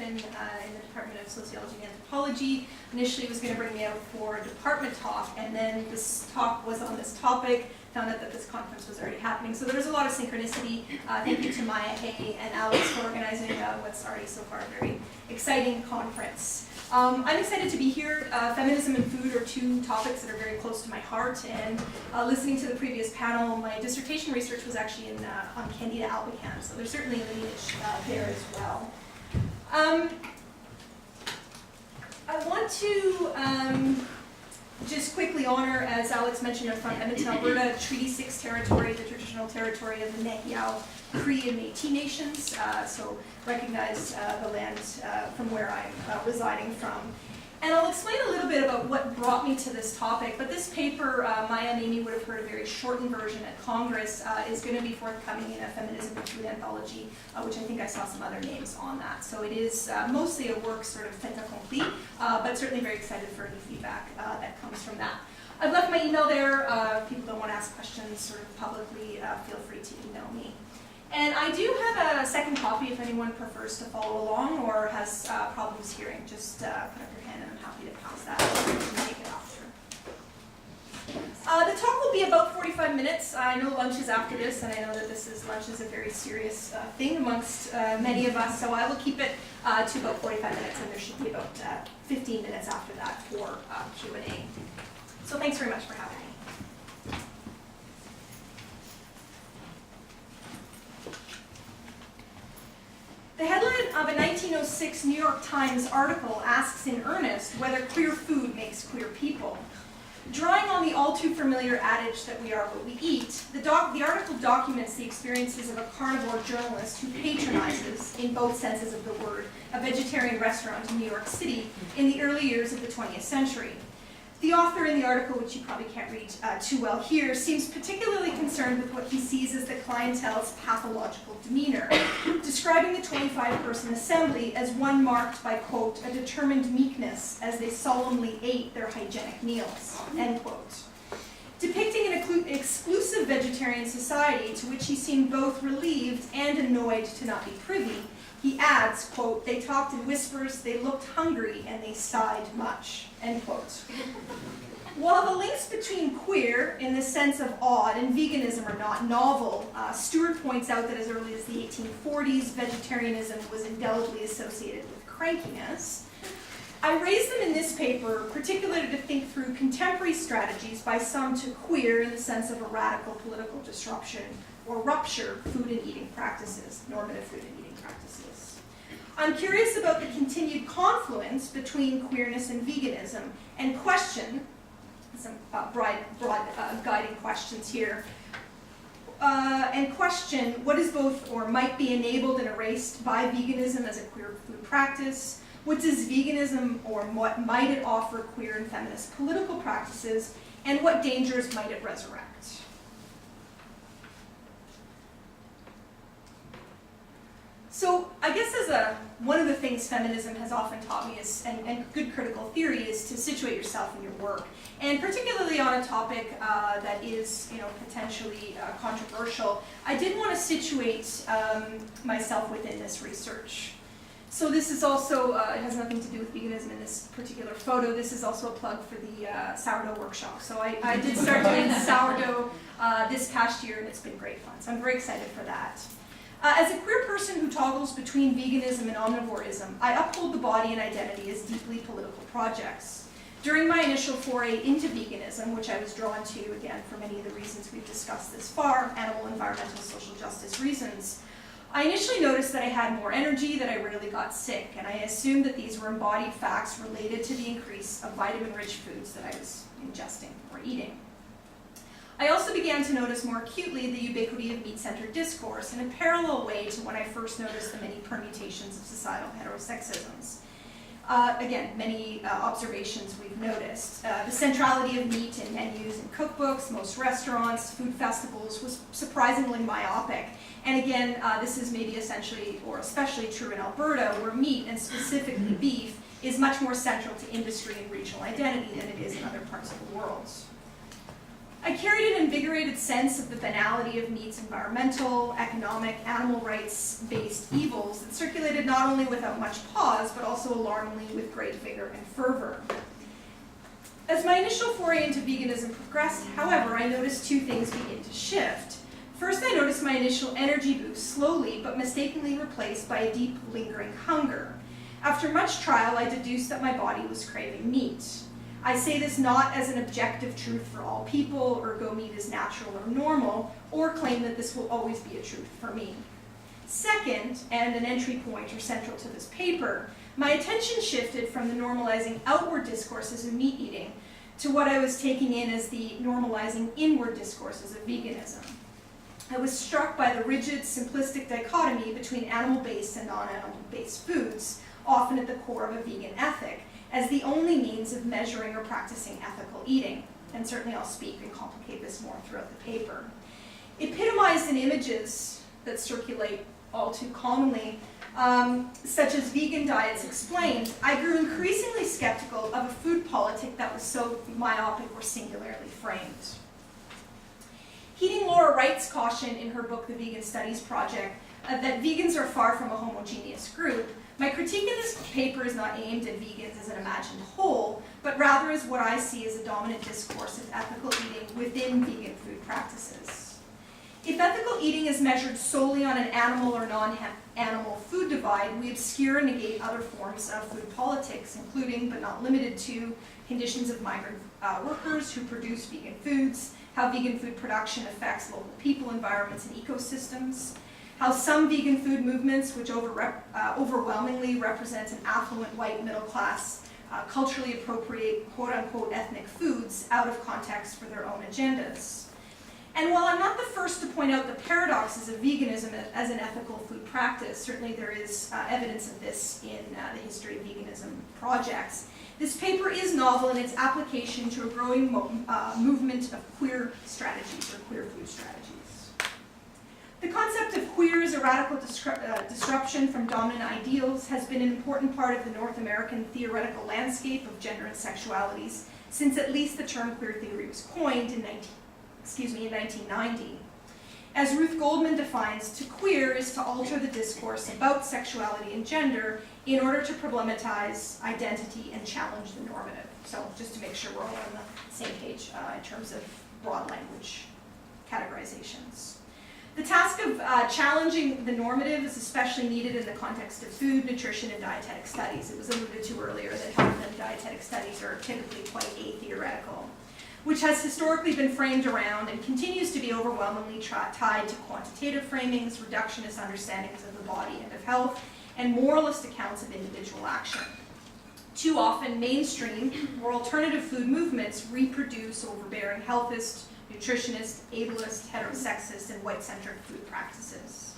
in the Department of Sociology and Anthropology. Initially was going to bring me out for a department talk, and then this talk was on this topic, found out that this conference was already happening. So there was a lot of synchronicity. Thank you to Maya Hay and Alex for organizing what's already so far a very exciting conference. I'm excited to be here. Feminism and food are two topics that are very close to my heart, and listening to the previous panel, my dissertation research was actually on Candida albicans, so there's certainly a lineage there as well. I want to just quickly honor, as Alex mentioned up front, Edmonton, Alberta, Treaty 6 territory, the traditional territory of the MacEwan, Cree and Métis nations, so recognize the land from where I'm residing from. And I'll explain a little bit about what brought me to this topic, but this paper, Maya and Amy would have heard a very shortened version at Congress, is going to be forthcoming in a Feminism and Food anthology, which I think I saw some other names on that. So it is mostly a work sort of fait accompli, but certainly very excited for any feedback that comes from that. I've left my email there. If people don't want to ask questions sort of publicly, feel free to email me. And I do have a second copy if anyone prefers to follow along or has problems hearing. Just put up your hand and I'm happy to pass that and take it after. The talk will be about 45 minutes. I know lunch is after this, and I know that lunch is a very serious thing amongst many of us, so I will keep it to about 45 minutes, and there should be about 15 minutes after that for Q&A. So thanks very much for having me. The headline of a 1906 New York Times article asks in earnest whether queer food makes queer people. Drawing on the all too familiar adage that we are what we eat, the article documents the experiences of a carnivore journalist who patronizes, in both senses of the word, a vegetarian restaurant in New York City in the early years of the 20th century. The author in the article, which you probably can't read too well here, seems particularly concerned with what he sees as the clientele's pathological demeanor, describing the 25-person assembly as one marked by, quote, a determined meekness as they solemnly ate their hygienic meals, end quote. Depicting an exclusive vegetarian society to which he seemed both relieved and annoyed to not be privy, he adds, quote, they talked in whispers, they looked hungry, and they sighed much, end quote. While the links between queer, in the sense of odd, and veganism are not novel, Stewart points out that as early as the 1840s, vegetarianism was indelibly associated with crankiness. I raise them in this paper, particularly to think through contemporary strategies by some to queer in the sense of a radical political disruption or rupture food and eating practices, normative food and eating practices. I'm curious about the continued confluence between queerness and veganism and question, some broad guiding questions here, and question what is both or might be enabled and erased by veganism as a queer food practice. What does veganism or what might it offer queer and feminist political practices, and what dangers might it resurrect? So I guess one of the things feminism has often taught me is, and good critical theory, is to situate yourself in your work. And particularly on a topic that is potentially controversial, I did want to situate myself within this research. So this is also, it has nothing to do with veganism in this particular photo. This is also a plug for the sourdough workshop. So I did start doing sourdough this past year, and it's been great fun. So I'm very excited for that. As a queer person who toggles between veganism and omnivorism, I uphold the body and identity as deeply political projects. During my initial foray into veganism, which I was drawn to, again, for many of the reasons we've discussed this far, animal, environmental, social justice reasons, I initially noticed that I had more energy, that I rarely got sick, and I assumed that these were embodied facts related to the increase of vitamin-rich foods that I was ingesting or eating. I also began to notice more acutely the ubiquity of meat-centered discourse in a parallel way to when I first noticed the many permutations of societal heterosexisms. Again, many observations we've noticed. The centrality of meat in menus and cookbooks, most restaurants, food festivals was surprisingly myopic. And again, this is maybe essentially or especially true in Alberta, where meat, and specifically beef, is much more central to industry and regional identity than it is in other parts of the world. I carried an invigorated sense of the banality of meat's environmental, economic, animal rights-based evils that circulated not only without much pause, but also alarmingly with great vigor and fervor. As my initial foray into veganism progressed, however, I noticed two things begin to shift. First, I noticed my initial energy boost slowly but mistakenly replaced by a deep, lingering hunger. After much trial, I deduced that my body was craving meat. I say this not as an objective truth for all people, or go meat is natural or normal, or claim that this will always be a truth for me. Second, and an entry point or central to this paper, my attention shifted from the normalizing outward discourses of meat eating to what I was taking in as the normalizing inward discourses of veganism. I was struck by the rigid, simplistic dichotomy between animal-based and non-animal-based foods, often at the core of a vegan ethic, as the only means of measuring or practicing ethical eating. And certainly I'll speak and complicate this more throughout the paper. Epitomized in images that circulate all too commonly, such as vegan diets explained, I grew increasingly skeptical of a food politic that was so myopic or singularly framed. Heeding Laura Wright's caution in her book, The Vegan Studies Project, that vegans are far from a homogeneous group, my critique in this paper is not aimed at vegans as an imagined whole, but rather as what I see as a dominant discourse of ethical eating within vegan food practices. If ethical eating is measured solely on an animal or non-animal food divide, we obscure and negate other forms of food politics, including, but not limited to, conditions of migrant workers who produce vegan foods, how vegan food production affects local people, environments, and ecosystems, how some vegan food movements, which overwhelmingly represent an affluent white middle class, culturally appropriate quote-unquote ethnic foods out of context for their own agendas. And while I'm not the first to point out the paradoxes of veganism as an ethical food practice, certainly there is evidence of this in the history of veganism projects, this paper is novel in its application to a growing movement of queer strategies or queer food strategies. The concept of queer as a radical disruption from dominant ideals has been an important part of the North American theoretical landscape of gender and sexualities since at least the term queer theory was coined in 1990. As Ruth Goldman defines, to queer is to alter the discourse about sexuality and gender in order to problematize identity and challenge the normative. So just to make sure we're all on the same page in terms of broad language categorizations. The task of challenging the normative is especially needed in the context of food, nutrition, and dietetic studies. It was alluded to earlier that health and dietetic studies are typically quite atheoretical, which has historically been framed around and continues to be overwhelmingly tied to quantitative framings, reductionist understandings of the body and of health, and moralist accounts of individual action. Too often, mainstream or alternative food movements reproduce overbearing healthist, nutritionist, ableist, heterosexist, and white-centric food practices.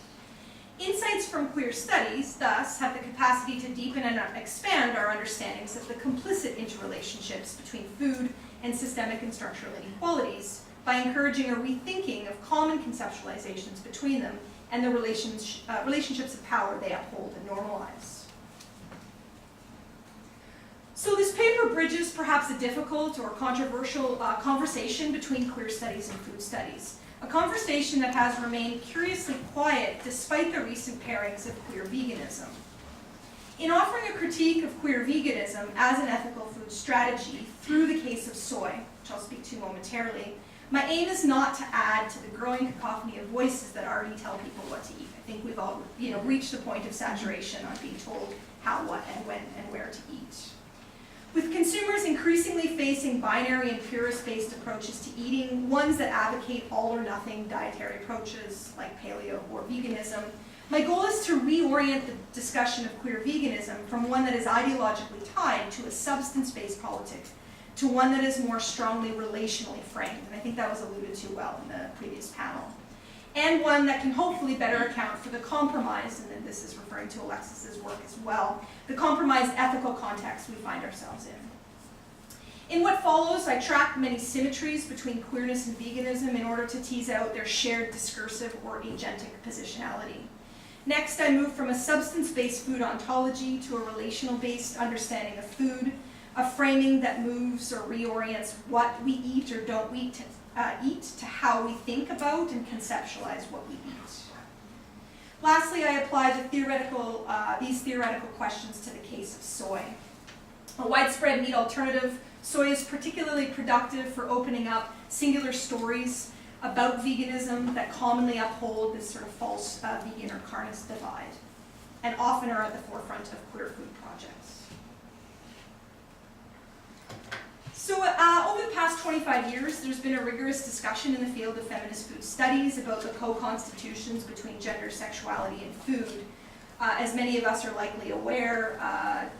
Insights from queer studies, thus, have the capacity to deepen and expand our understandings of the complicit interrelationships between food and systemic and structural inequalities by encouraging a rethinking of common conceptualizations between them and the relationships of power they uphold and normalize. So this paper bridges perhaps a difficult or controversial conversation between queer studies and food studies, a conversation that has remained curiously quiet despite the recent pairings of queer veganism. In offering a critique of queer veganism as an ethical food strategy through the case of soy, which I'll speak to momentarily, my aim is not to add to the growing cacophony of voices that already tell people what to eat. I think we've all reached the point of saturation on being told how, what, and when, and where to eat. With consumers increasingly facing binary and purist-based approaches to eating, ones that advocate all or nothing dietary approaches like paleo or veganism, my goal is to reorient the discussion of queer veganism from one that is ideologically tied to a substance-based politic to one that is more strongly relationally framed, and I think that was alluded to well in the previous panel, and one that can hopefully better account for the compromised, and then this is referring to Alexis's work as well, the compromised ethical context we find ourselves in. In what follows, I track many symmetries between queerness and veganism in order to tease out their shared discursive or agentic positionality. Next, I move from a substance-based food ontology to a relational-based understanding of food, a framing that moves or reorients what we eat or don't eat eat to how we think about and conceptualize what we eat. Lastly, I apply these theoretical questions to the case of soy. A widespread meat alternative, soy is particularly productive for opening up singular stories about veganism that commonly uphold this sort of false vegan or carnist divide, and often are at the forefront of queer food projects. So over the past 25 years, there's been a rigorous discussion in the field of feminist food studies about the co-constitutions between gender, sexuality, and food. As many of us are likely aware,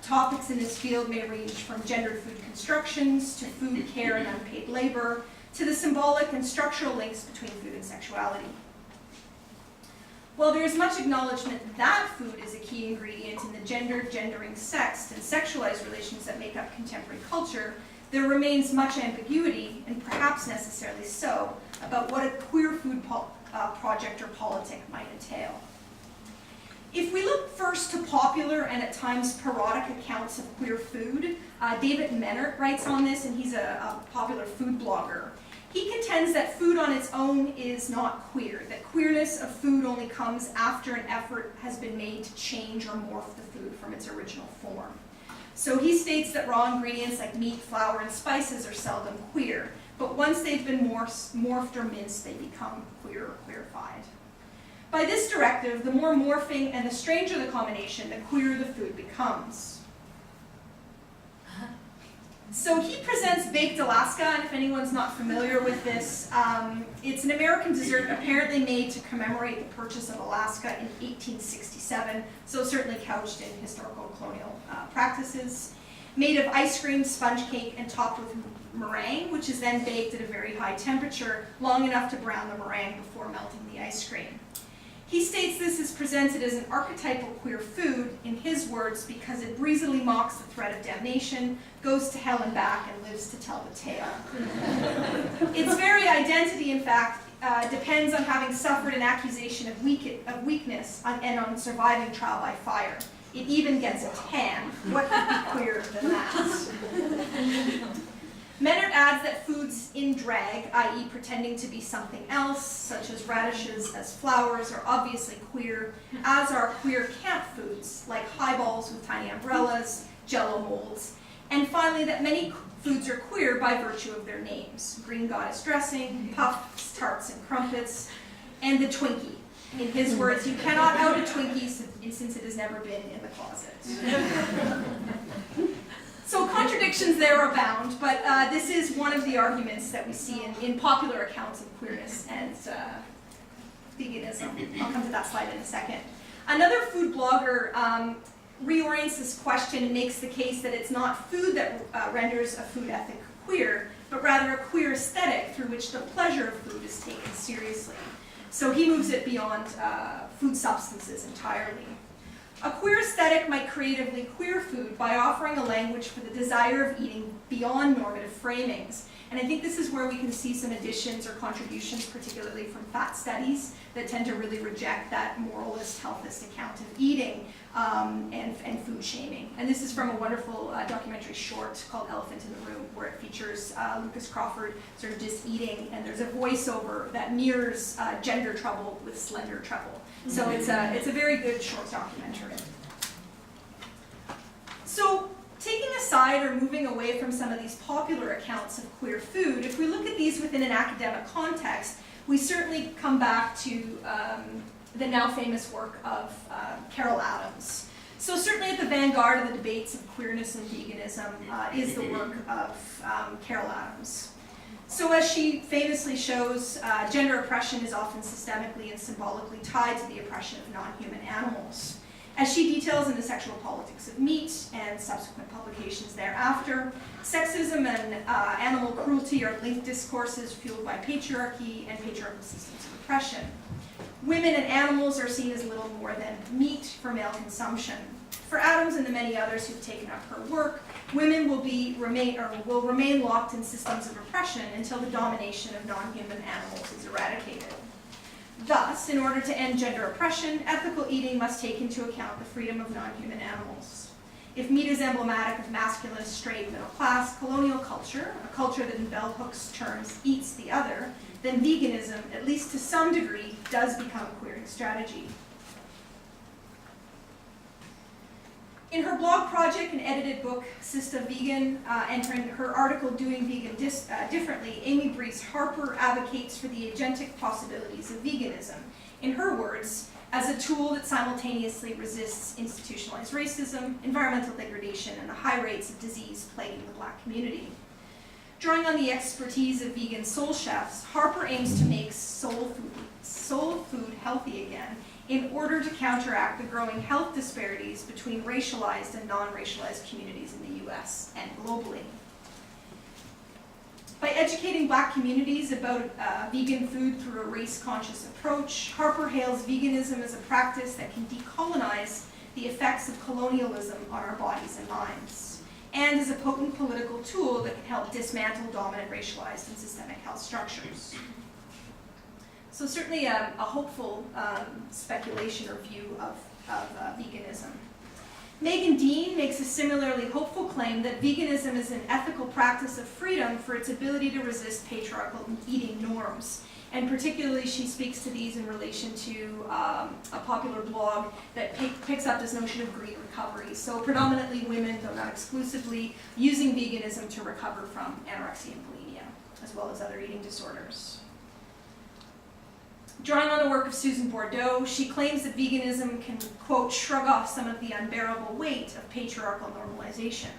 topics in this field may range from gendered food constructions to food care and unpaid labor, to the symbolic and structural links between food and sexuality. While there is much acknowledgement that food is a key ingredient in the gendered, gendering, sexed, and sexualized relations that make up contemporary culture, there remains much ambiguity, and perhaps necessarily so, about what a queer food project or politic might entail. If we look first to popular and at times parodic accounts of queer food, David Menert writes on this, and he's a popular food blogger. He contends that food on its own is not queer, that queerness of food only comes after an effort has been made to change or morph the food from its original form. So he states that raw ingredients like meat, flour, and spices are seldom queer, but once they've been morphed or minced, they become queer or queerified. By this directive, the more morphing and the stranger the combination, the queerer the food becomes. So he presents Baked Alaska, and if anyone's not familiar with this, it's an American dessert apparently made to commemorate the purchase of Alaska in 1867, so certainly couched in historical colonial practices. Made of ice cream, sponge cake, and topped with meringue, which is then baked at a very high temperature, long enough to brown the meringue before melting the ice cream. He states this is presented as an archetypal queer food, in his words, because it breezily mocks the threat of damnation, goes to hell and back, and lives to tell the tale. Its very identity, in fact, depends on having suffered an accusation of weakness and on surviving trial by fire. It even gets a tan. What could be queerer than that? Menert adds that foods in drag, i.e. pretending to be something else, such as radishes as flowers, are obviously queer, as are queer camp foods, like highballs with tiny umbrellas, jello molds, and finally that many foods are queer by virtue of their names: green goddess dressing, puffs, tarts, and crumpets, and the Twinkie. In his words, you cannot out a Twinkie since it has never been in the closet. So contradictions there abound, but this is one of the arguments that we see in popular accounts of queerness and veganism. I'll come to that slide in a second. Another food blogger reorients this question and makes the case that it's not food that renders a food ethic queer, but rather a queer aesthetic through which the pleasure of food is taken seriously. So he moves it beyond food substances entirely. A queer aesthetic might creatively queer food by offering a language for the desire of eating beyond normative framings. And I think this is where we can see some additions or contributions, particularly from fat studies, that tend to really reject that moralist, healthist account of eating and food shaming. And this is from a wonderful documentary short called Elephant in the Room, where it features Lucas Crawford sort of just eating, and there's a voiceover that mirrors gender trouble with slender trouble. So it's a very good short documentary. So taking aside or moving away from some of these popular accounts of queer food, if we look at these within an academic context, we certainly come back to the now famous work of Carol Adams. So certainly at the vanguard of the debates of queerness and veganism is the work of Carol Adams. So as she famously shows, gender oppression is often systemically and symbolically tied to the oppression of non-human animals. As she details in The Sexual Politics of Meat and subsequent publications thereafter, sexism and animal cruelty are linked discourses fueled by patriarchy and patriarchal systems of oppression. Women and animals are seen as little more than meat for male consumption. For Adams and the many others who've taken up her work, women will remain locked in systems of oppression until the domination of non-human animals is eradicated. Thus, in order to end gender oppression, ethical eating must take into account the freedom of non-human animals. If meat is emblematic of masculine, straight, middle class, colonial culture, a culture that in bell hooks terms eats the other, then veganism, at least to some degree, does become a queering strategy. In her blog project and edited book, Sista Vegan, and her article, Doing Vegan Differently, Amy Brees Harper advocates for the agentic possibilities of veganism. In her words, as a tool that simultaneously resists institutionalized racism, environmental degradation, and the high rates of disease plaguing the Black community. Drawing on the expertise of vegan soul chefs, Harper aims to make soul food healthy again in order to counteract the growing health disparities between racialized and non-racialized communities in the US and globally. By educating Black communities about vegan food through a race-conscious approach, Harper hails veganism as a practice that can decolonize the effects of colonialism on our bodies and minds, and as a potent political tool that can help dismantle dominant racialized and systemic health structures. So certainly a hopeful speculation or view of veganism. Megan Dean makes a similarly hopeful claim that veganism is an ethical practice of freedom for its ability to resist patriarchal eating norms. And particularly she speaks to these in relation to a popular blog that picks up this notion of green recovery. So predominantly women, though not exclusively, using veganism to recover from anorexia and bulimia, as well as other eating disorders. Drawing on the work of Susan Bordeaux, she claims that veganism can, quote, shrug off some of the unbearable weight of patriarchal normalization.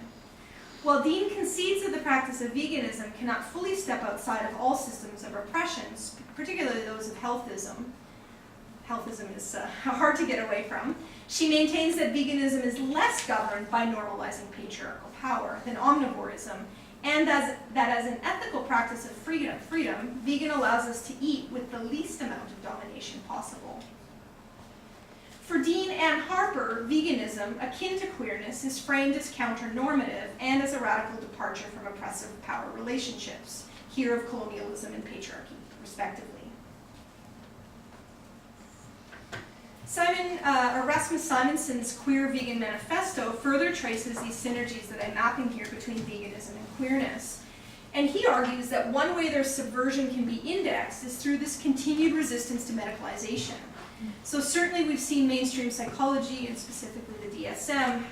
While Dean concedes that the practice of veganism cannot fully step outside of all systems of oppressions, particularly those of healthism is hard to get away from, she maintains that veganism is less governed by normalizing patriarchal power than omnivorism, and that as an ethical practice of freedom, vegan allows us to eat with the least amount of domination possible. For Dean and Harper, veganism, akin to queerness, is framed as counter-normative and as a radical departure from oppressive power relationships, here of colonialism and patriarchy, respectively. Rasmus Simonson's Queer Vegan Manifesto further traces these synergies that I'm mapping here between veganism and queerness. And he argues that one way their subversion can be indexed is through this continued resistance to medicalization. So certainly we've seen mainstream psychology, and specifically the DSM,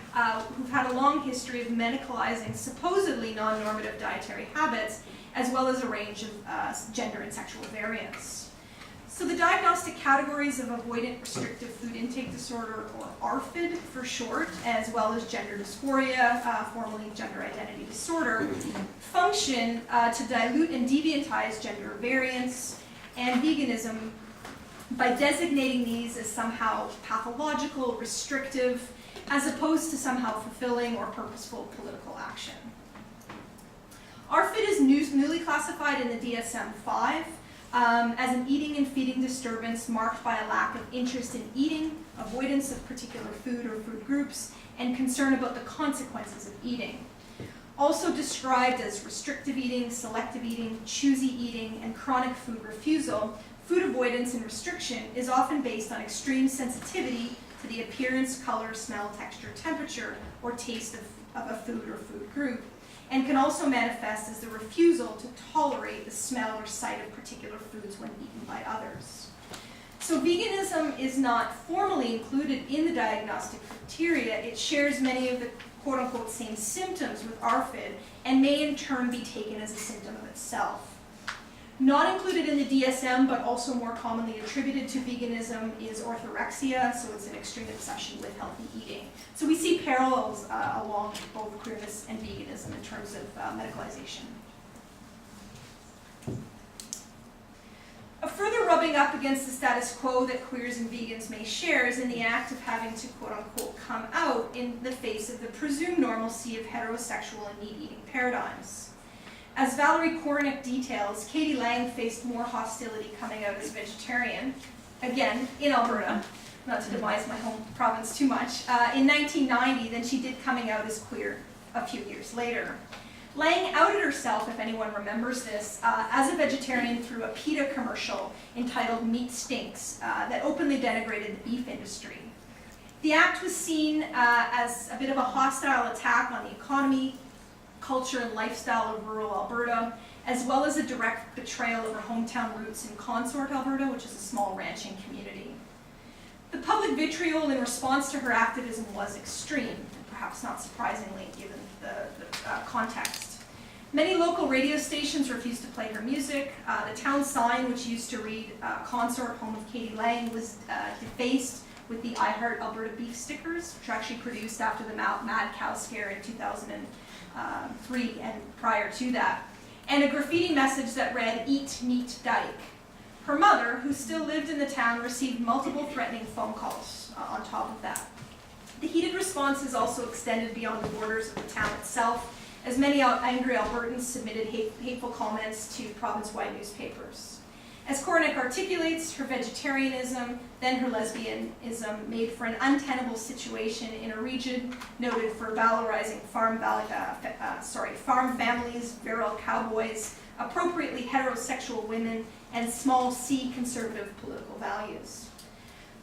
who've had a long history of medicalizing supposedly non-normative dietary habits, as well as a range of gender and sexual variants. So the diagnostic categories of avoidant restrictive food intake disorder, or ARFID for short, as well as gender dysphoria, formerly gender identity disorder, function to dilute and deviantize gender variance and veganism by designating these as somehow pathological, restrictive, as opposed to somehow fulfilling or purposeful political action. ARFID is newly classified in the DSM-5 as an eating and feeding disturbance marked by a lack of interest in eating, avoidance of particular food or food groups, and concern about the consequences of eating. Also described as restrictive eating, selective eating, choosy eating, and chronic food refusal, food avoidance and restriction is often based on extreme sensitivity to the appearance, color, smell, texture, temperature, or taste of a food or food group, and can also manifest as the refusal to tolerate the smell or sight of particular foods when eaten by others. So veganism is not formally included in the diagnostic criteria. It shares many of the quote-unquote same symptoms with ARFID and may in turn be taken as a symptom of itself. Not included in the DSM, but also more commonly attributed to veganism, is orthorexia, so it's an extreme obsession with healthy eating. So we see parallels along both queerness and veganism in terms of medicalization. A further rubbing up against the status quo that queers and vegans may share is in the act of having to quote-unquote come out in the face of the presumed normalcy of heterosexual and meat-eating paradigms. As Valerie Kornick details, Katie Lang faced more hostility coming out as vegetarian, again, in Alberta, not to demise my home province too much, in 1990 than she did coming out as queer a few years later. Lang outed herself, if anyone remembers this, as a vegetarian through a PETA commercial entitled Meat Stinks that openly denigrated the beef industry. The act was seen as a bit of a hostile attack on the economy, culture, and lifestyle of rural Alberta, as well as a direct betrayal of her hometown roots in Consort, Alberta, which is a small ranching community. The public vitriol in response to her activism was extreme, perhaps not surprisingly given the context. Many local radio stations refused to play her music. The town sign, which used to read Consort, home of Katie Lang, was defaced with the I Heart Alberta beef stickers, which were actually produced after the Mad Cow Scare in 2003 and prior to that, and a graffiti message that read, "Eat Meat Dyke." Her mother, who still lived in the town, received multiple threatening phone calls on top of that. The heated responses also extended beyond the borders of the town itself, as many angry Albertans submitted hateful comments to province-wide newspapers. As Kornick articulates, her vegetarianism, then her lesbianism, made for an untenable situation in a region noted for valorizing farm families, virile cowboys, appropriately heterosexual women, and small c conservative political values.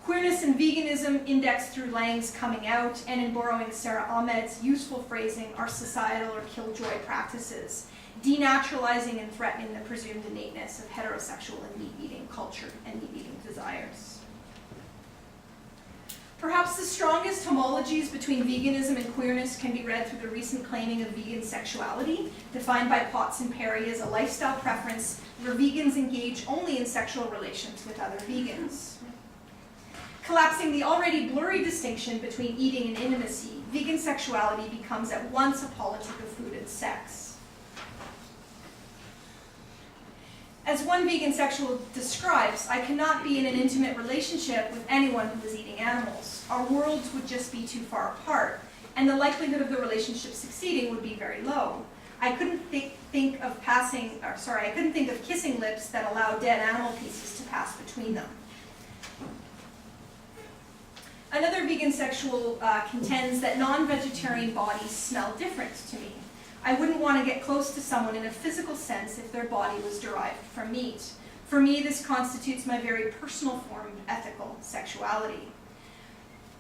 Queerness and veganism, indexed through Lang's coming out, and in borrowing Sarah Ahmed's useful phrasing, are societal or killjoy practices, denaturalizing and threatening the presumed innateness of heterosexual and meat-eating culture and meat-eating desires. Perhaps the strongest homologies between veganism and queerness can be read through the recent claiming of vegan sexuality, defined by Potts and Perry as a lifestyle preference where vegans engage only in sexual relations with other vegans. Collapsing the already blurry distinction between eating and intimacy, vegan sexuality becomes at once a politic of food and sex. As one vegan sexual describes, "I cannot be in an intimate relationship with anyone who is eating animals. Our worlds would just be too far apart, and the likelihood of the relationship succeeding would be very low. I couldn't think of kissing lips that allow dead animal pieces to pass between them." Another vegan sexual contends that non-vegetarian bodies smell different to me. I wouldn't want to get close to someone in a physical sense if their body was derived from meat. For me, this constitutes my very personal form of ethical sexuality.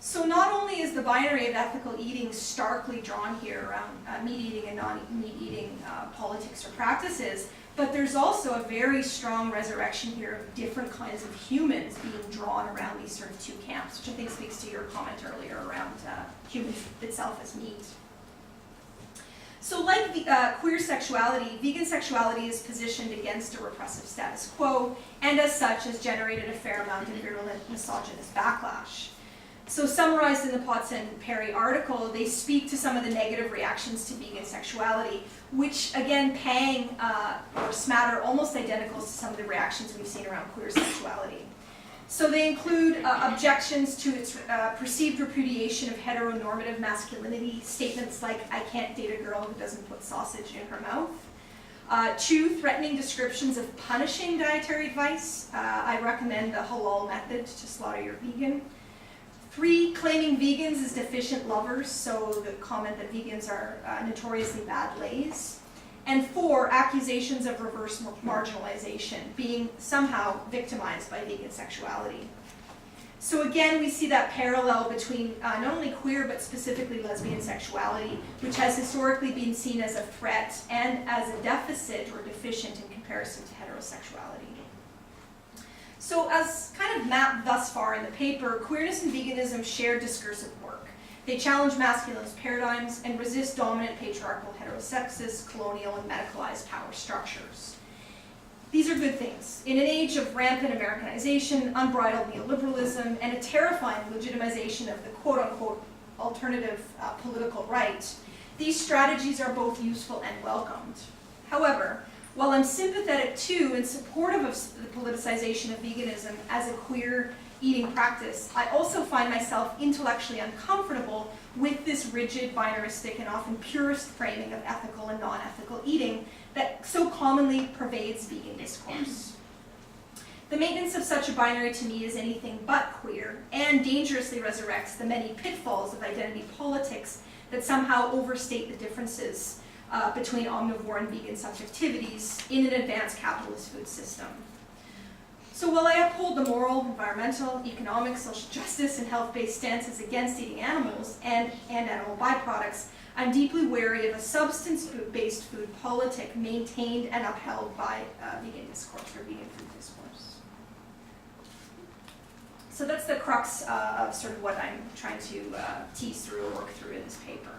So not only is the binary of ethical eating starkly drawn here around meat-eating and non-meat-eating politics or practices, but there's also a very strong resurrection here of different kinds of humans being drawn around these sort of two camps, which I think speaks to your comment earlier around humans itself as meat. So like queer sexuality, vegan sexuality is positioned against a repressive status quo, and as such has generated a fair amount of virulent misogynist backlash. So summarized in the Potts and Perry article, they speak to some of the negative reactions to vegan sexuality, which again pang or smatter almost identical to some of the reactions we've seen around queer sexuality. So they include objections to its perceived repudiation of heteronormative masculinity, statements like, "I can't date a girl who doesn't put sausage in her mouth." 2, threatening descriptions of punishing dietary advice. "I recommend the halal method to slaughter your vegan." 3, claiming vegans as deficient lovers, so the comment that vegans are notoriously bad lays. And 4, accusations of reverse marginalization, being somehow victimized by vegan sexuality. So again, we see that parallel between not only queer, but specifically lesbian sexuality, which has historically been seen as a threat and as a deficit or deficient in comparison to heterosexuality. So as kind of mapped thus far in the paper, queerness and veganism share discursive work. They challenge masculinist paradigms and resist dominant patriarchal, heterosexist, colonial, and medicalized power structures. These are good things. In an age of rampant Americanization, unbridled neoliberalism, and a terrifying legitimization of the quote-unquote alternative political right, these strategies are both useful and welcomed. However, while I'm sympathetic to and supportive of the politicization of veganism as a queer eating practice, I also find myself intellectually uncomfortable with this rigid, binaristic, and often purist framing of ethical and non-ethical eating that so commonly pervades vegan discourse. The maintenance of such a binary to me is anything but queer and dangerously resurrects the many pitfalls of identity politics that somehow overstate the differences between omnivore and vegan subjectivities in an advanced capitalist food system. So while I uphold the moral, environmental, economic, social justice, and health-based stances against eating animals and animal byproducts, I'm deeply wary of a substance-based food politic maintained and upheld by vegan discourse or vegan food discourse. So that's the crux of sort of what I'm trying to tease through or work through in this paper.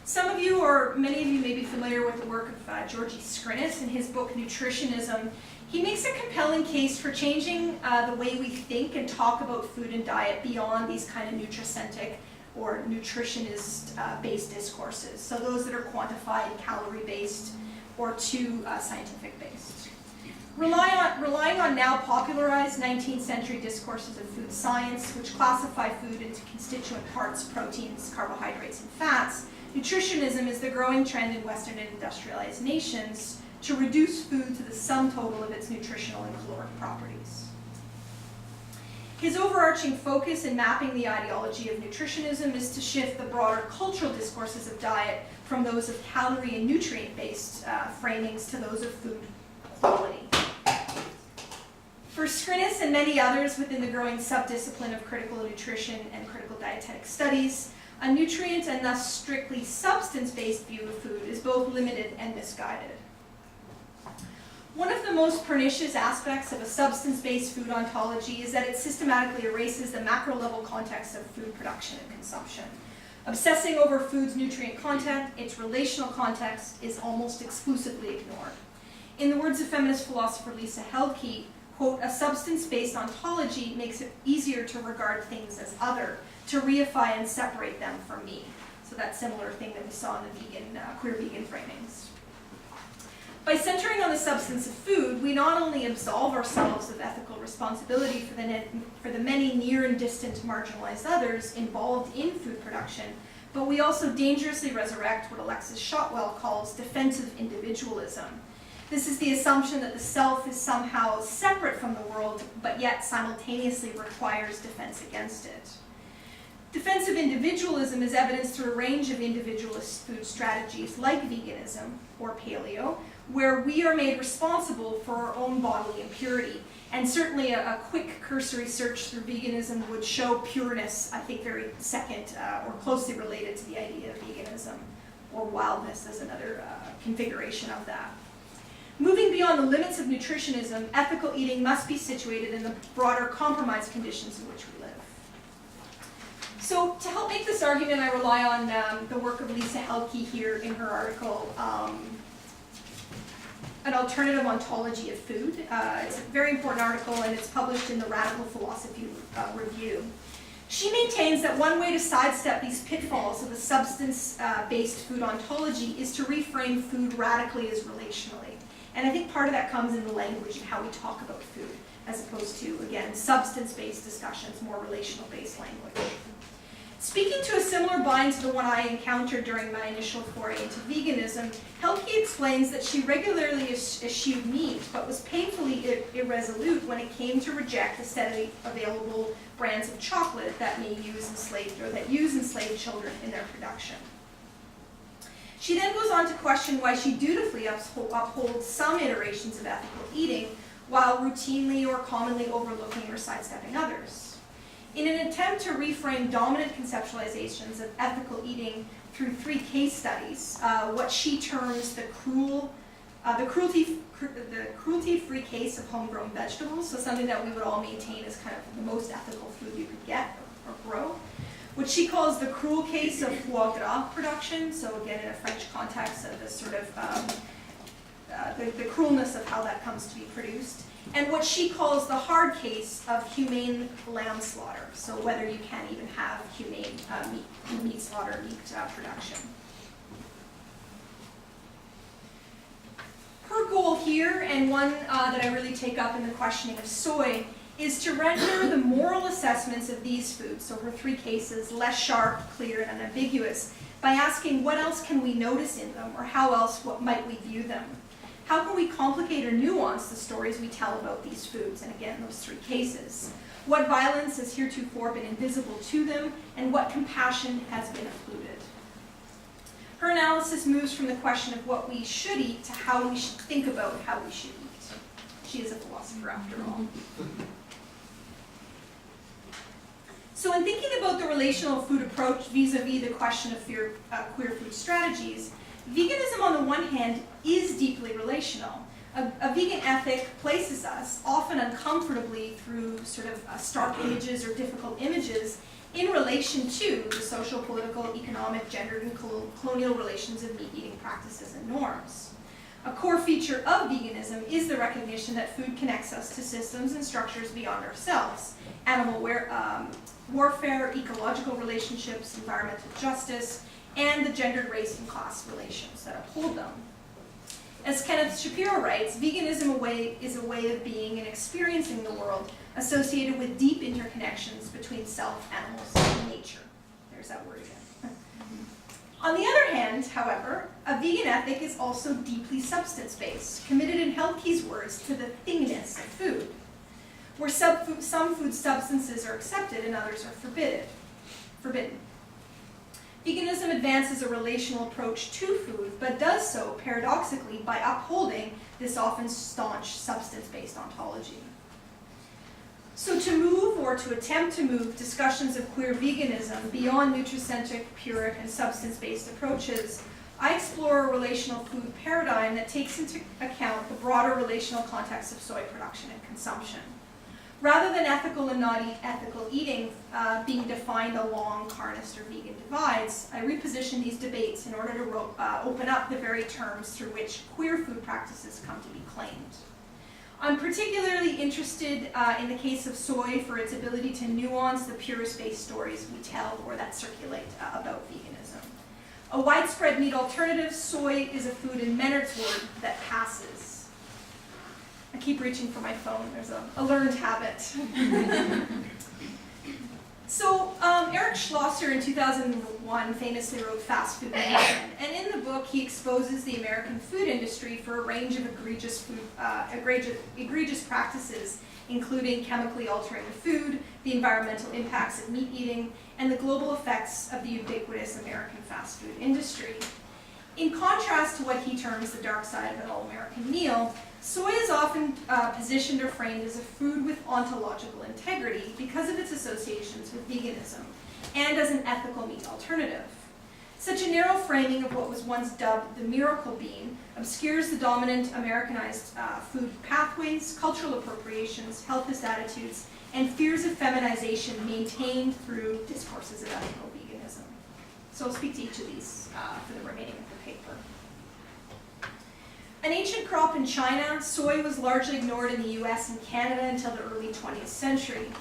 Some of you, or many of you, may be familiar with the work of Georgi Skrinis in his book Nutritionism. He makes a compelling case for changing the way we think and talk about food and diet beyond these kind of nutricentric or nutritionist-based discourses. So those that are quantified, calorie-based, or too scientific-based. Relying on now popularized 19th century discourses of food science, which classify food into constituent parts, proteins, carbohydrates, and fats, nutritionism is the growing trend in Western and industrialized nations to reduce food to the sum total of its nutritional and caloric properties. His overarching focus in mapping the ideology of nutritionism is to shift the broader cultural discourses of diet from those of calorie and nutrient-based framings to those of food quality. For Skrinis and many others within the growing subdiscipline of critical nutrition and critical dietetic studies, a nutrient and thus strictly substance-based view of food is both limited and misguided. One of the most pernicious aspects of a substance-based food ontology is that it systematically erases the macro-level context of food production and consumption. Obsessing over food's nutrient content, its relational context, is almost exclusively ignored. In the words of feminist philosopher Lisa Helke, quote, "A substance-based ontology makes it easier to regard things as other, to reify and separate them from me." So that similar thing that we saw in the vegan, queer vegan framings. By centering on the substance of food, we not only absolve ourselves of ethical responsibility for the many near and distant marginalized others involved in food production, but we also dangerously resurrect what Alexis Shotwell calls defensive individualism. This is the assumption that the self is somehow separate from the world, but yet simultaneously requires defense against it. Defensive individualism is evidenced through a range of individualist food strategies like veganism or paleo, where we are made responsible for our own bodily impurity. And certainly a quick cursory search through veganism would show pureness, I think, very second or closely related to the idea of veganism, or wildness as another configuration of that. Moving beyond the limits of nutritionism, ethical eating must be situated in the broader compromise conditions in which we live. So to help make this argument, I rely on the work of Lisa Helke here in her article, An Alternative Ontology of Food. It's a very important article, and it's published in the Radical Philosophy Review. She maintains that one way to sidestep these pitfalls of a substance-based food ontology is to reframe food radically as relationally. And I think part of that comes in the language and how we talk about food, as opposed to, again, substance-based discussions, more relational-based language. Speaking to a similar bind to the one I encountered during my initial foray into veganism, Helke explains that she regularly eschewed meat, but was painfully irresolute when it came to reject the steadily available brands of chocolate that use enslaved children in their production. She then goes on to question why she dutifully upholds some iterations of ethical eating, while routinely or commonly overlooking or sidestepping others. In an attempt to reframe dominant conceptualizations of ethical eating through 3 case studies, what she terms the cruelty-free case of homegrown vegetables, so something that we would all maintain as kind of the most ethical food you could get or grow, what she calls the cruel case of foie gras production, so again in a French context of this sort of the cruelness of how that comes to be produced, and what she calls the hard case of humane lamb slaughter, so whether you can even have humane meat slaughter, meat production. Her goal here, and one that I really take up in the questioning of soy, is to render the moral assessments of these foods, so her 3 cases, less sharp, clear, and unambiguous, by asking what else can we notice in them, or how else might we view them? How can we complicate or nuance the stories we tell about these foods, and again, those 3 cases? What violence has heretofore been invisible to them, and what compassion has been occluded? Her analysis moves from the question of what we should eat to how we should think about how we should eat. She is a philosopher after all. So in thinking about the relational food approach vis-a-vis the question of queer food strategies, veganism on the one hand is deeply relational. A vegan ethic places us, often uncomfortably through sort of stark images or difficult images, in relation to the social, political, economic, gendered, and colonial relations of meat-eating practices and norms. A core feature of veganism is the recognition that food connects us to systems and structures beyond ourselves. Animal warfare, ecological relationships, environmental justice, and the gendered race and class relations that uphold them. As Kenneth Shapiro writes, veganism is a way of being and experiencing the world associated with deep interconnections between self, animals, and nature. There's that word again. On the other hand, however, a vegan ethic is also deeply substance-based, committed in Helke's words to the thingness of food, where some food substances are accepted and others are forbidden. Veganism advances a relational approach to food, but does so paradoxically by upholding this often staunch substance-based ontology. So to move, or to attempt to move, discussions of queer veganism beyond nutricentric, puric, and substance-based approaches, I explore a relational food paradigm that takes into account the broader relational context of soy production and consumption. Rather than ethical and not ethical eating being defined along carnist or vegan divides, I reposition these debates in order to open up the very terms through which queer food practices come to be claimed. I'm particularly interested in the case of soy for its ability to nuance the purist-based stories we tell or that circulate about veganism. A widespread meat alternative, soy is a food in Menard's word that passes. I keep reaching for my phone. There's a learned habit. So Eric Schlosser in 2001 famously wrote Fast Food Nation, and in the book he exposes the American food industry for a range of egregious practices, including chemically altering the food, the environmental impacts of meat eating, and the global effects of the ubiquitous American fast food industry. In contrast to what he terms the dark side of an all-American meal, soy is often positioned or framed as a food with ontological integrity because of its associations with veganism, and as an ethical meat alternative. Such a narrow framing of what was once dubbed the miracle bean obscures the dominant Americanized food pathways, cultural appropriations, healthist attitudes, and fears of feminization maintained through discourses of ethical veganism. So I'll speak to each of these for the remaining of the paper. An ancient crop in China, soy was largely ignored in the US and Canada until the early 20th century.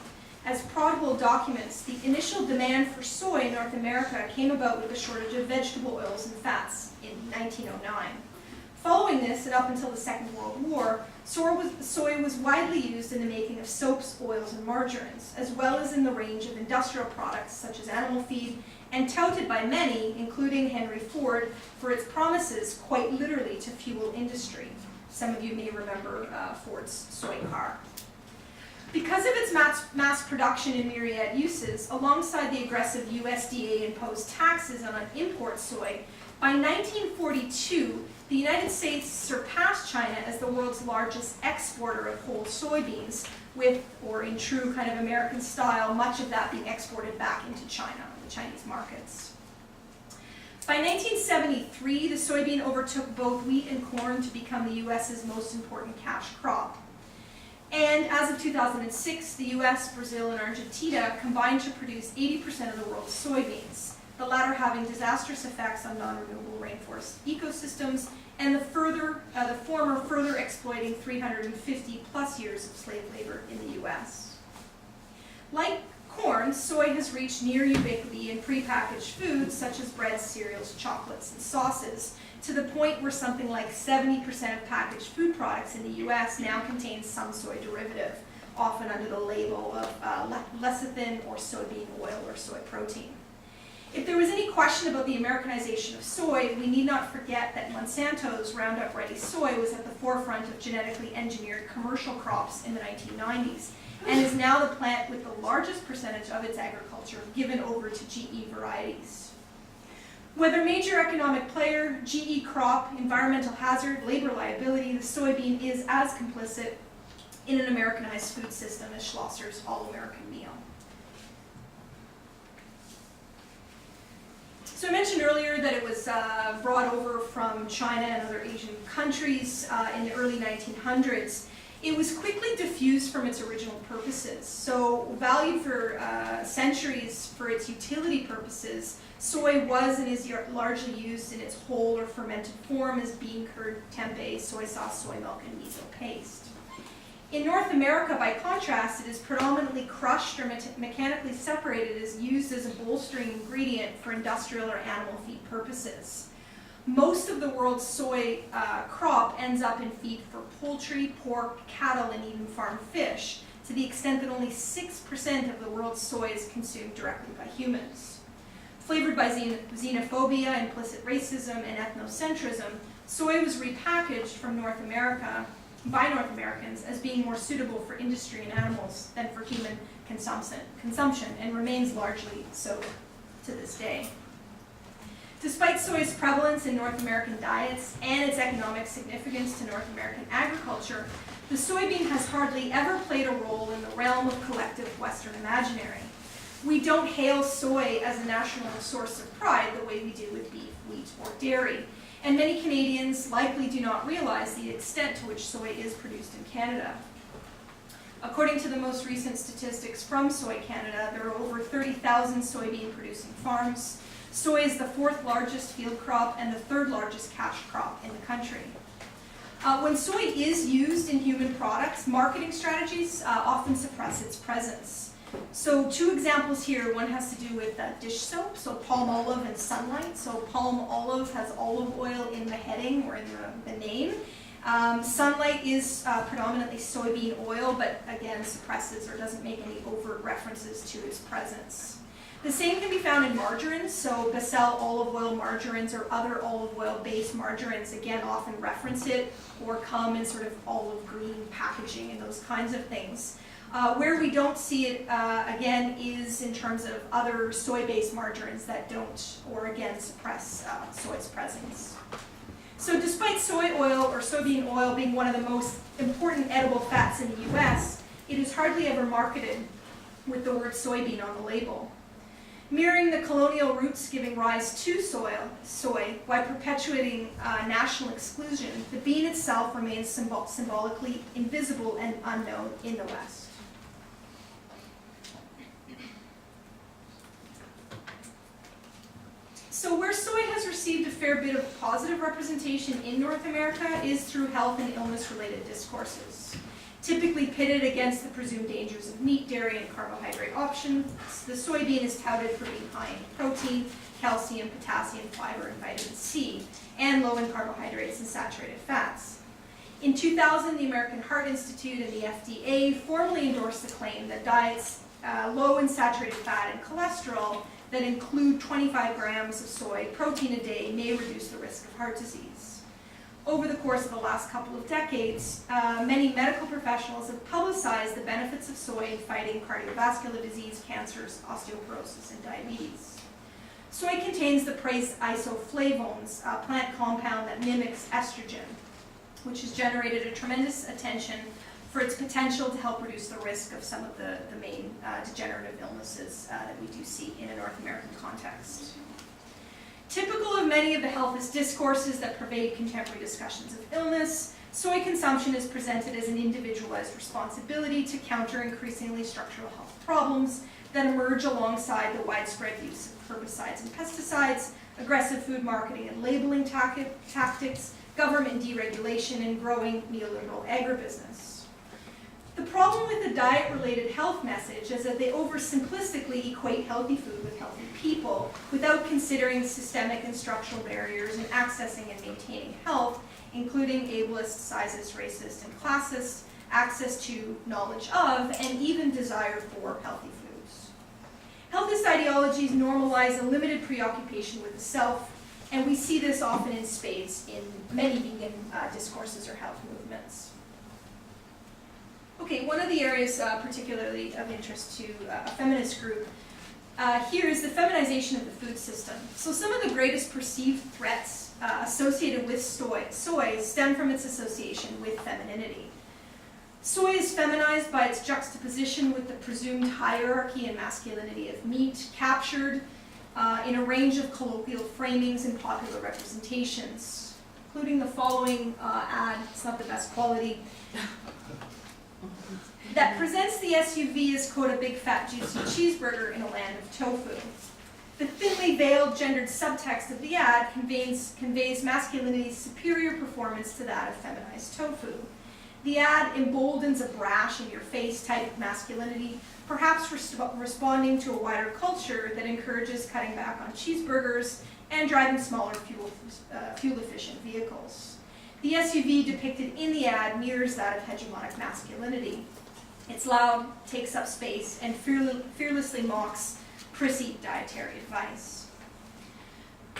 As Prodwell documents, the initial demand for soy in North America came about with a shortage of vegetable oils and fats in 1909. Following this, and up until the Second World War, soy was widely used in the making of soaps, oils, and margarines, as well as in the range of industrial products such as animal feed, and touted by many, including Henry Ford, for its promises, quite literally, to fuel industry. Some of you may remember Ford's soy car. Because of its mass production and myriad uses, alongside the aggressive USDA-imposed taxes on import soy, by 1942, the United States surpassed China as the world's largest exporter of whole soybeans, with, or in true kind of American style, much of that being exported back into China, the Chinese markets. By 1973, the soybean overtook both wheat and corn to become the US's most important cash crop. And as of 2006, the US, Brazil, and Argentina combined to produce 80% of the world's soybeans, the latter having disastrous effects on non-renewable rainforest ecosystems, and the former further exploiting 350 plus years of slave labor in the US. Like corn, soy has reached near ubiquity in prepackaged foods such as breads, cereals, chocolates, and sauces, to the point where something like 70% of packaged food products in the US now contain some soy derivative, often under the label of lecithin or soybean oil or soy protein. If there was any question about the Americanization of soy, we need not forget that Monsanto's Roundup Ready soy was at the forefront of genetically engineered commercial crops in the 1990s, and is now the plant with the largest percentage of its agriculture given over to GE varieties. Whether major economic player, GE crop, environmental hazard, labor liability, the soybean is as complicit in an Americanized food system as Schlosser's All-American Meal. So I mentioned earlier that it was brought over from China and other Asian countries in the early 1900s. It was quickly diffused from its original purposes. So valued for centuries for its utility purposes, soy was and is largely used in its whole or fermented form as bean curd, tempeh, soy sauce, soy milk, and miso paste. In North America, by contrast, it is predominantly crushed or mechanically separated, as used as a bolstering ingredient for industrial or animal feed purposes. Most of the world's soy crop ends up in feed for poultry, pork, cattle, and even farmed fish, to the extent that only 6% of the world's soy is consumed directly by humans. Flavored by xenophobia, implicit racism, and ethnocentrism, soy was repackaged from North America by North Americans as being more suitable for industry and animals than for human consumption, and remains largely so to this day. Despite soy's prevalence in North American diets and its economic significance to North American agriculture, the soybean has hardly ever played a role in the realm of collective Western imaginary. We don't hail soy as a national source of pride the way we do with beef, wheat, or dairy. And many Canadians likely do not realize the extent to which soy is produced in Canada. According to the most recent statistics from Soy Canada, there are over 30,000 soybean producing farms. Soy is the 4th largest field crop and the 3rd largest cash crop in the country. When soy is used in human products, marketing strategies often suppress its presence. So 2 examples here. One has to do with dish soap, so palm olive and sunlight. So palm olive has olive oil in the heading or in the name. Sunlight is predominantly soybean oil, but again suppresses or doesn't make any overt references to its presence. The same can be found in margarines, so Becel olive oil margarines or other olive oil based margarines again often reference it or come in sort of olive green packaging and those kinds of things. Where we don't see it, again, is in terms of other soy-based margarines that don't, or again, suppress soy's presence. So despite soy oil or soybean oil being one of the most important edible fats in the US, it is hardly ever marketed with the word soybean on the label. Mirroring the colonial roots giving rise to soy, while perpetuating national exclusion, the bean itself remains symbolically invisible and unknown in the West. So where soy has received a fair bit of positive representation in North America is through health and illness-related discourses. Typically pitted against the presumed dangers of meat, dairy, and carbohydrate options, the soybean is touted for being high in protein, calcium, potassium, fiber, and vitamin C, and low in carbohydrates and saturated fats. In 2000, the American Heart Institute and the FDA formally endorsed the claim that diets low in saturated fat and cholesterol that include 25 grams of soy protein a day may reduce the risk of heart disease. Over the course of the last couple of decades, many medical professionals have publicized the benefits of soy in fighting cardiovascular disease, cancers, osteoporosis, and diabetes. Soy contains the praised isoflavones, a plant compound that mimics estrogen, which has generated a tremendous attention for its potential to help reduce the risk of some of the main degenerative illnesses that we do see in a North American context. Typical of many of the healthist discourses that pervade contemporary discussions of illness, soy consumption is presented as an individualized responsibility to counter increasingly structural health problems that emerge alongside the widespread use of herbicides and pesticides, aggressive food marketing and labeling tactics, government deregulation, and growing neoliberal agribusiness. The problem with the diet-related health message is that they oversimplistically equate healthy food with healthy people without considering systemic and structural barriers in accessing and maintaining health, including ableist, sizist, racist, and classist, access to, knowledge of, and even desire for healthy foods. Healthist ideologies normalize a limited preoccupation with the self, and we see this often in spades in many vegan discourses or health movements. Okay, one of the areas particularly of interest to a feminist group here is the feminization of the food system. So some of the greatest perceived threats associated with soy stem from its association with femininity. Soy is feminized by its juxtaposition with the presumed hierarchy and masculinity of meat, captured in a range of colloquial framings and popular representations, including the following ad, it's not the best quality, that presents the SUV as, quote, a big fat juicy cheeseburger in a land of tofu. The thinly veiled gendered subtext of the ad conveys masculinity's superior performance to that of feminized tofu. The ad emboldens a brash, in-your-face type of masculinity, perhaps responding to a wider culture that encourages cutting back on cheeseburgers and driving smaller fuel-efficient vehicles. The SUV depicted in the ad mirrors that of hegemonic masculinity. It's loud, takes up space, and fearlessly mocks prissy dietary advice.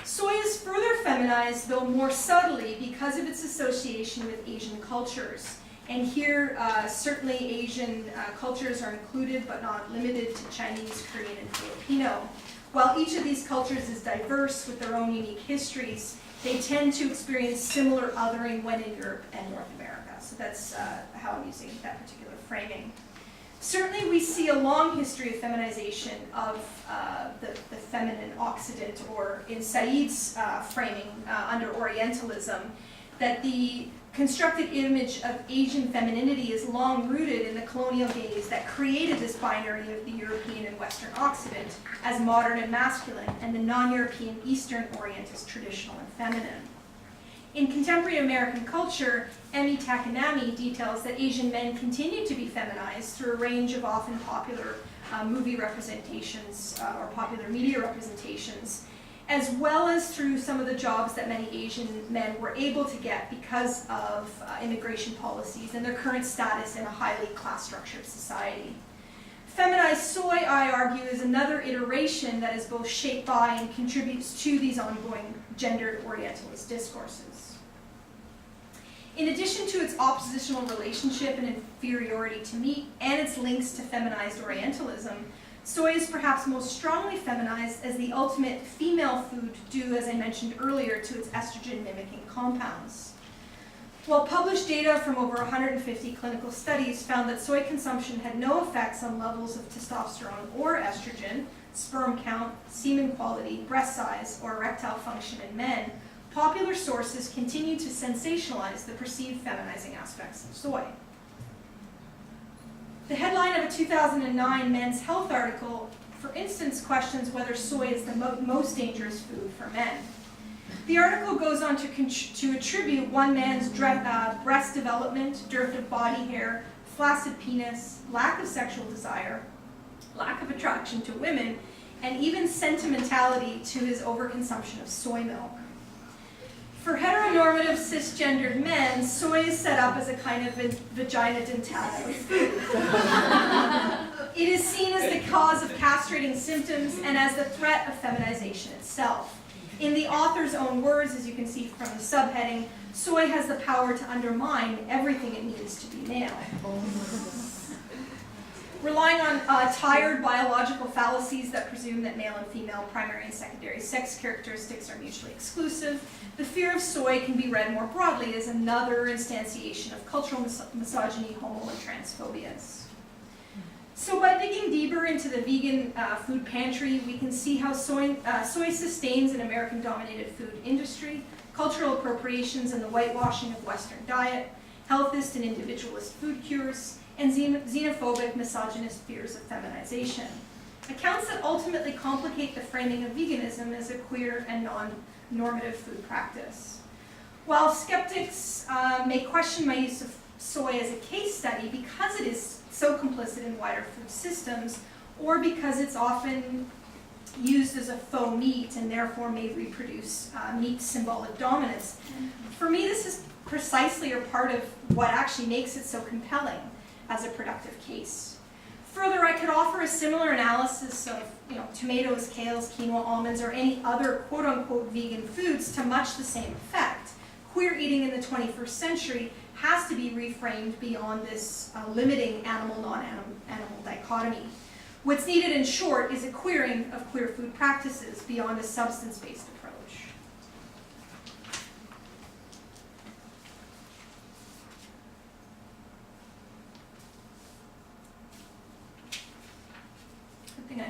Soy is further feminized, though more subtly, because of its association with Asian cultures. And here, certainly Asian cultures are included, but not limited to Chinese, Korean, and Filipino. While each of these cultures is diverse with their own unique histories, they tend to experience similar othering when in Europe and North America. So that's how I'm using that particular framing. Certainly we see a long history of feminization of the feminine Occident, or in Said's framing under Orientalism, that the constructed image of Asian femininity is long rooted in the colonial gaze that created this binary of the European and Western Occident as modern and masculine, and the non-European Eastern Orient as traditional and feminine. In contemporary American culture, Emi Takanami details that Asian men continue to be feminized through a range of often popular movie representations or popular media representations, as well as through some of the jobs that many Asian men were able to get because of immigration policies and their current status in a highly class-structured society. Feminized soy, I argue, is another iteration that is both shaped by and contributes to these ongoing gendered Orientalist discourses. In addition to its oppositional relationship and inferiority to meat and its links to feminized Orientalism, soy is perhaps most strongly feminized as the ultimate female food due, as I mentioned earlier, to its estrogen-mimicking compounds. While published data from over 150 clinical studies found that soy consumption had no effects on levels of testosterone or estrogen, sperm count, semen quality, breast size, or erectile function in men, popular sources continue to sensationalize the perceived feminizing aspects of soy. The headline of a 2009 Men's Health article, for instance, questions whether soy is the most dangerous food for men. The article goes on to attribute one man's breast development, dearth of body hair, flaccid penis, lack of sexual desire, lack of attraction to women, and even sentimentality to his overconsumption of soy milk. For heteronormative cisgendered men, soy is set up as a kind of vagina dentata of food. It is seen as the cause of castrating symptoms and as the threat of feminization itself. In the author's own words, as you can see from the subheading, soy has the power to undermine everything it means to be male. Relying on tired biological fallacies that presume that male and female primary and secondary sex characteristics are mutually exclusive, the fear of soy can be read more broadly as another instantiation of cultural misogyny, homo, and transphobias. So by digging deeper into the vegan food pantry, we can see how soy sustains an American-dominated food industry, cultural appropriations and the whitewashing of Western diet, healthist and individualist food cures, and xenophobic, misogynist fears of feminization. Accounts that ultimately complicate the framing of veganism as a queer and non-normative food practice. While skeptics may question my use of soy as a case study because it is so complicit in wider food systems, or because it's often used as a faux meat and therefore may reproduce meat's symbolic dominance, for me this is precisely a part of what actually makes it so compelling as a productive case. Further, I could offer a similar analysis of tomatoes, kales, quinoa, almonds, or any other quote-unquote vegan foods to much the same effect. Queer eating in the 21st century has to be reframed beyond this limiting animal-non-animal dichotomy. What's needed, in short, is a queering of queer food practices beyond a substance-based approach.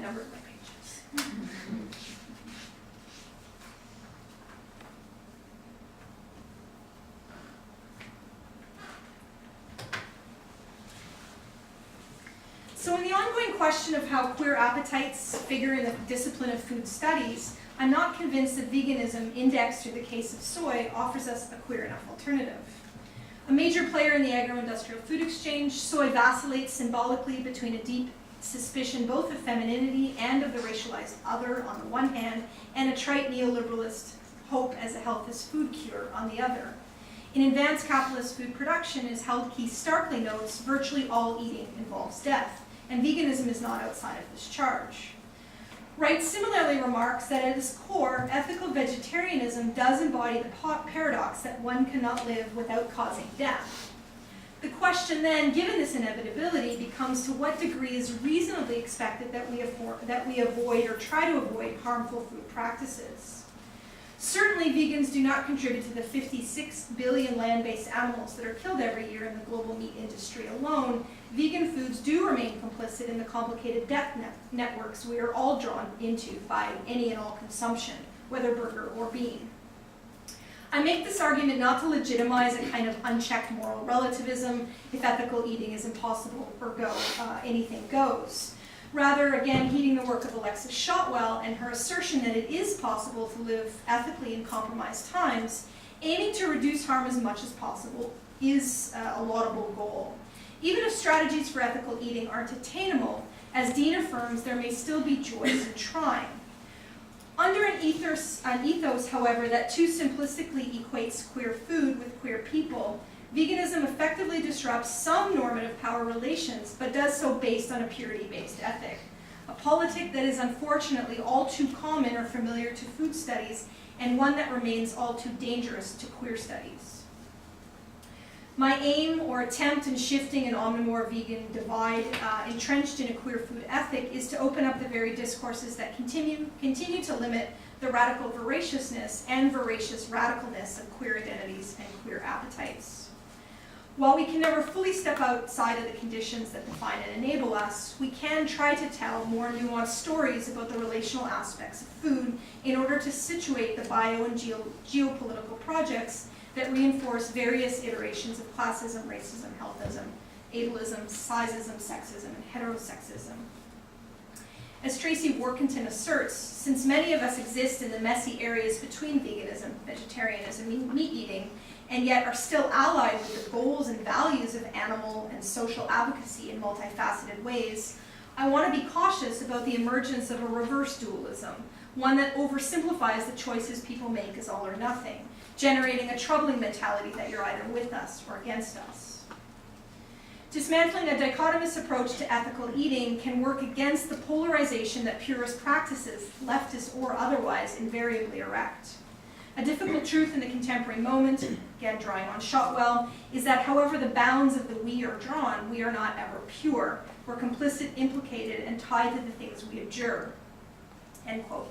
numbered my pages. So in the ongoing question of how queer appetites figure in the discipline of food studies, I'm not convinced that veganism, indexed through the case of soy, offers us a queer enough alternative. A major player in the agro-industrial food exchange, soy vacillates symbolically between a deep suspicion both of femininity and of the racialized other on the one hand, and a trite neoliberalist hope as a health as food cure on the other. In advanced capitalist food production, as Held Key starkly notes, virtually all eating involves death, and veganism is not outside of this charge. Wright similarly remarks that at its core, ethical vegetarianism does embody the paradox that one cannot live without causing death. The question then, given this inevitability, becomes to what degree is reasonably expected that we avoid or try to avoid harmful food practices. Certainly, vegans do not contribute to the 56 billion land-based animals that are killed every year in the global meat industry alone. Vegan foods do remain complicit in the complicated death networks we are all drawn into by any and all consumption, whether burger or bean. I make this argument not to legitimize a kind of unchecked moral relativism, if ethical eating is impossible or anything goes. Rather, again, heeding the work of Alexis Shotwell and her assertion that it is possible to live ethically in compromised times, aiming to reduce harm as much as possible is a laudable goal. Even if strategies for ethical eating aren't attainable, as Dean affirms, there may still be joys in trying. Under an ethos, however, that too simplistically equates queer food with queer people, veganism effectively disrupts some normative power relations, but does so based on a purity-based ethic, a politic that is unfortunately all too common or familiar to food studies, and one that remains all too dangerous to queer studies. My aim or attempt in shifting an omnivore vegan divide entrenched in a queer food ethic is to open up the very discourses that continue to limit the radical voraciousness and voracious radicalness of queer identities and queer appetites. While we can never fully step outside of the conditions that define and enable us, we can try to tell more nuanced stories about the relational aspects of food in order to situate the bio and geopolitical projects that reinforce various iterations of classism, racism, healthism, ableism, sizeism, sexism, and heterosexism. As Tracy Workington asserts, since many of us exist in the messy areas between veganism, vegetarianism, and meat eating, and yet are still allied with the goals and values of animal and social advocacy in multifaceted ways, I want to be cautious about the emergence of a reverse dualism, one that oversimplifies the choices people make as all or nothing, generating a troubling mentality that you're either with us or against us. Dismantling a dichotomous approach to ethical eating can work against the polarization that purist practices, leftist or otherwise, invariably erect. A difficult truth in the contemporary moment, again drawing on Shotwell, is that however the bounds of the we are drawn, we are not ever pure. We're complicit, implicated, and tied to the things we abjure. End quote.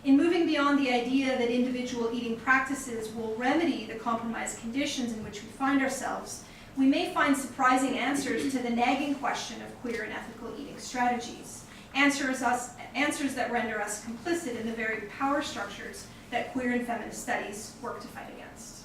In moving beyond the idea that individual eating practices will remedy the compromised conditions in which we find ourselves, we may find surprising answers to the nagging question of queer and ethical eating strategies, answers that render us complicit in the very power structures that queer and feminist studies work to fight against.